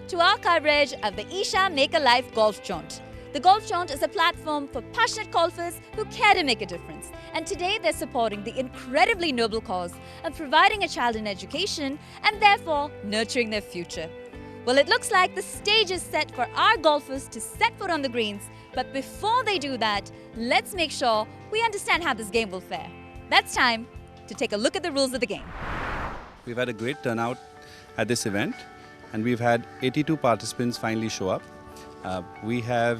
to our coverage of the Isha Make a Life Golf Jaunt. The Golf Jaunt is a platform for passionate golfers who care to make a difference. And today they're supporting the incredibly noble cause of providing a child an education and therefore nurturing their future. Well, it looks like the stage is set for our golfers to set foot on the greens. But before they do that, let's make sure we understand how this game will fare. That's time to take a look at the rules of the game. We've had a great turnout at this event, and we've had 82 participants finally show up. We have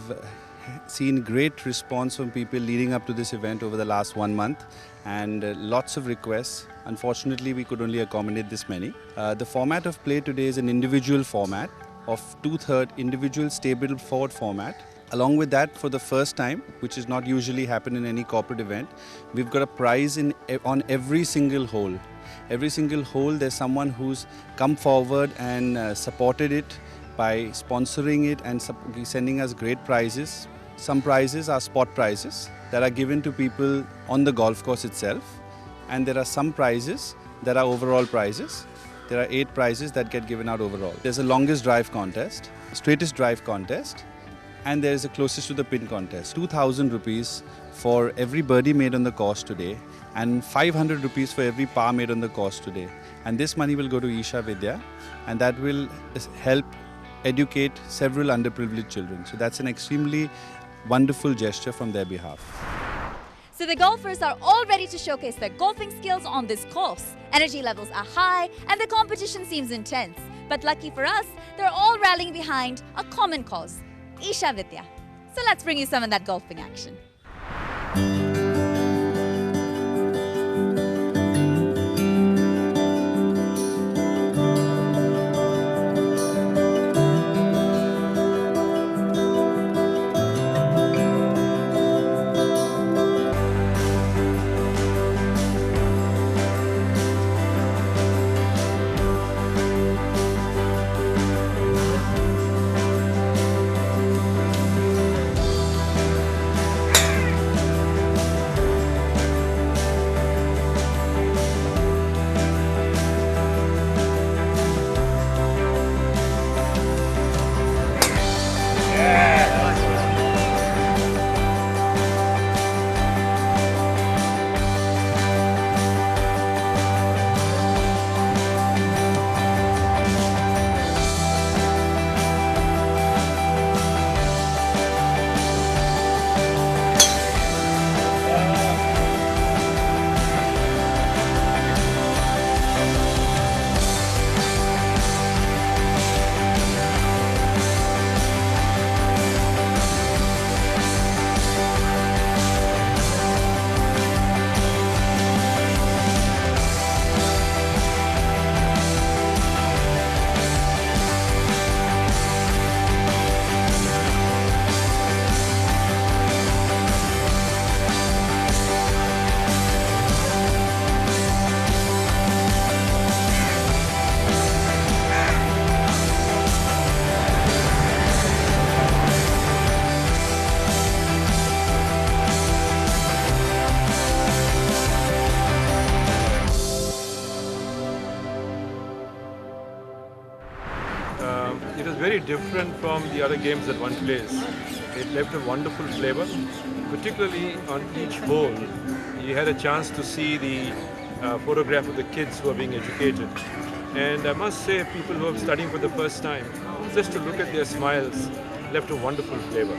seen great response from people leading up to this event over the last 1 month, and lots of requests. Unfortunately, we could only accommodate this many. The format of play today is an individual format of 2/3 individual stable forward format. Along with that, for the first time, which is not usually happen in any corporate event, we've got a prize on every single hole. Every single hole, there's someone who's come forward and supported it by sponsoring it and sending us great prizes. Some prizes are spot prizes that are given to people on the golf course itself. And there are some prizes that are overall prizes. There are 8 prizes that get given out overall. There's a longest drive contest, straightest drive contest, and there is a closest to the pin contest. 2,000 rupees for every birdie made on the course today, and 500 rupees for every par made on the course today. And this money will go to Isha Vidya, and that will help educate several underprivileged children. So that's an extremely wonderful gesture from their behalf. So the golfers are all ready to showcase their golfing skills on this course. Energy levels are high and the competition seems intense. But lucky for us, they're all rallying behind a common cause, Isha Vidya. So let's bring you some of that golfing action. It was very different from the other games that one plays. It left a wonderful flavor, particularly on each hole. You had a chance to see the photograph of the kids who are being educated. And I must say, people who are studying for the first time, just to look at their smiles, left a wonderful flavor.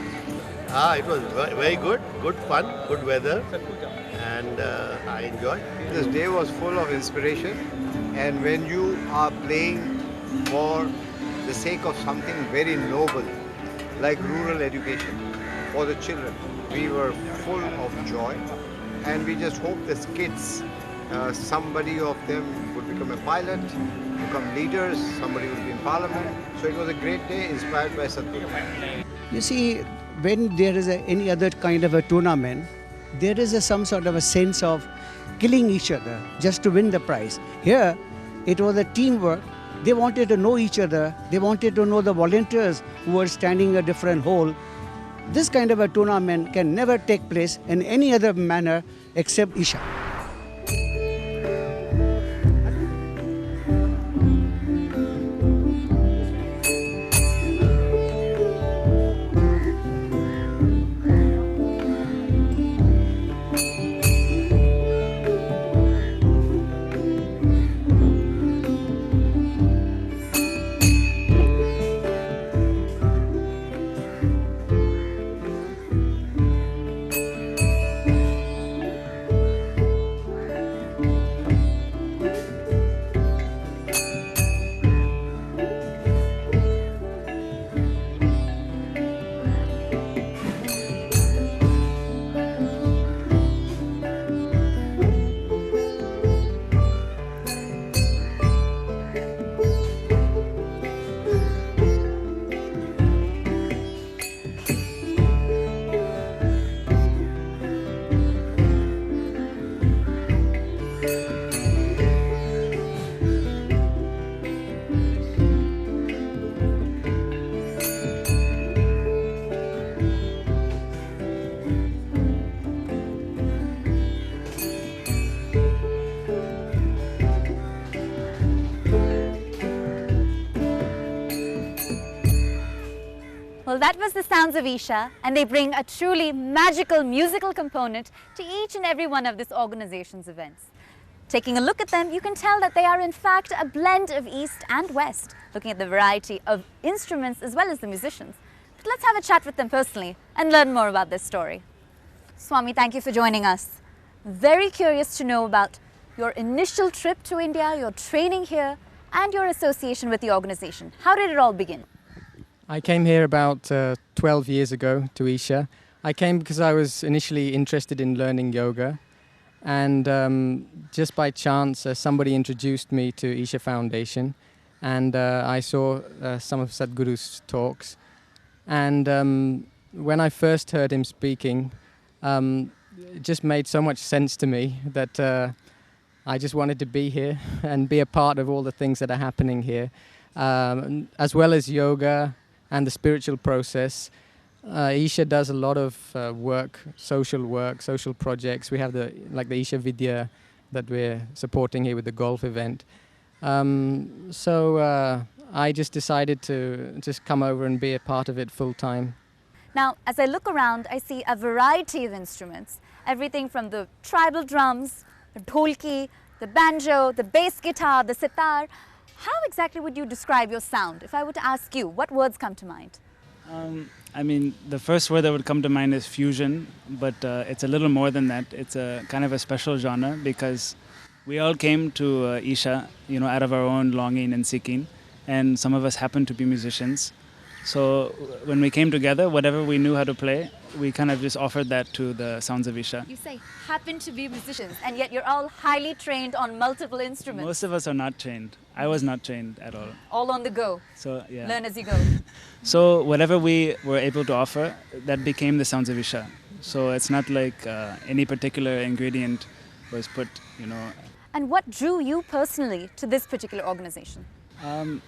It was very good, good fun, good weather, and I enjoyed. This day was full of inspiration, and when you are playing for the sake of something very noble, like rural education for the children, we were full of joy, and we just hope the kids, somebody of them would become a pilot, become leaders, somebody will be in parliament. So it was a great day inspired by Sadhguru. You see, when there is any other kind of a tournament, there is some sort of a sense of killing each other just to win the prize. Here, it was a teamwork. They wanted to know each other. They wanted to know the volunteers who were standing a different hole. This kind of a tournament can never take place in any other manner except Isha. Well, that was the sounds of Isha, and they bring a truly magical musical component to each and every one of this organization's events. Taking a look at them, you can tell that they are in fact a blend of East and West, looking at the variety of instruments as well as the musicians. But let's have a chat with them personally and learn more about this story. Swami, thank you for joining us. Very curious to know about your initial trip to India, your training here, and your association with the organization. How did it all begin? I came here about 12 years ago to Isha. I came because I was initially interested in learning yoga, and just by chance somebody introduced me to Isha Foundation, and I saw some of Sadhguru's talks, and when I first heard him speaking, it just made so much sense to me that I just wanted to be here and be a part of all the things that are happening here, as well as yoga and the spiritual process. Isha does a lot of work, social projects. We have the Isha Vidya that we're supporting here with the golf event. So I just decided to just come over and be a part of it full time. Now, as I look around, I see a variety of instruments. Everything from the tribal drums, the dholki, the banjo, the bass guitar, the sitar. How exactly would you describe your sound? If I were to ask you, what words come to mind? I mean, the first word that would come to mind is fusion, but it's a little more than that. It's a kind of a special genre because we all came to Isha, out of our own longing and seeking, and some of us happen to be musicians. So when we came together, whatever we knew how to play, we kind of just offered that to the sounds of Isha. You say happen to be musicians, and yet you're all highly trained on multiple instruments. Most of us are not trained. I was not trained at all. All on the go. So yeah. Learn as you go. So whatever we were able to offer, that became the sounds of Isha. So it's not like any particular ingredient was put, And what drew you personally to this particular organization?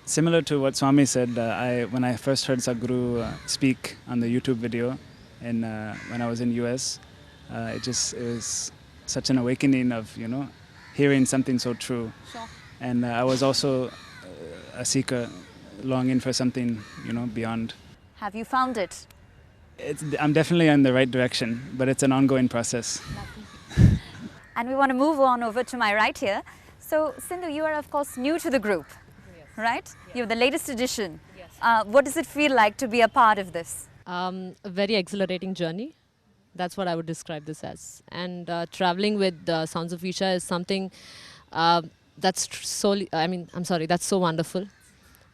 Similar to what Swami said, when I first heard Sadhguru speak on the YouTube video, and when I was in US, it was such an awakening of hearing something so true. Sure. And I was also a seeker, longing for something beyond. Have you found it? I'm definitely in the right direction, but it's an ongoing process. And we want to move on over to my right here. So Sindhu, you are of course new to the group. Right? You're the latest edition. Yes. What does it feel like to be a part of this? A very exhilarating journey. That's what I would describe this as. And traveling with Sounds of Isha is something that's so wonderful.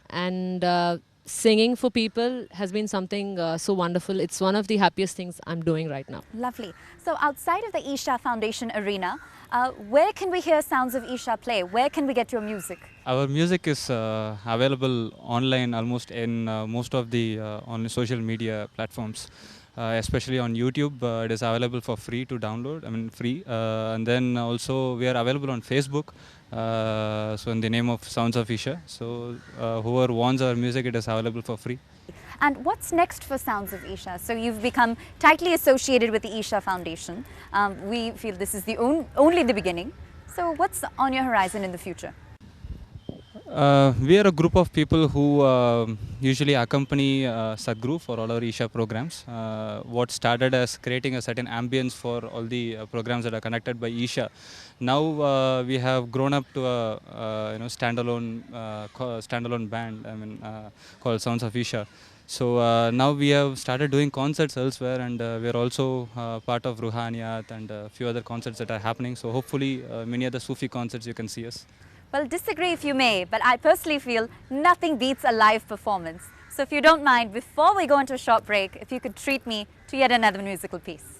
And singing for people has been something so wonderful. It's one of the happiest things I'm doing right now. Lovely. So outside of the Isha Foundation arena, where can we hear Sounds of Isha play? Where can we get your music? Our music is available online almost in most of the on social media platforms, especially on YouTube. It is available for free to download, free. And then also we are available on Facebook, so in the name of Sounds of Isha. So whoever wants our music, it is available for free. And what's next for Sounds of Isha? So you've become tightly associated with the Isha Foundation. We feel this is only the beginning. So what's on your horizon in the future? We are a group of people who usually accompany Sadhguru for all our Isha programs. What started as creating a certain ambience for all the programs that are conducted by Isha. Now we have grown up to a standalone band called Sounds of Isha. So now we have started doing concerts elsewhere, and we are also part of Ruhaniyat and a few other concerts that are happening. So hopefully many other Sufi concerts you can see us. Well, disagree if you may, but I personally feel nothing beats a live performance. So if you don't mind, before we go into a short break, if you could treat me to yet another musical piece.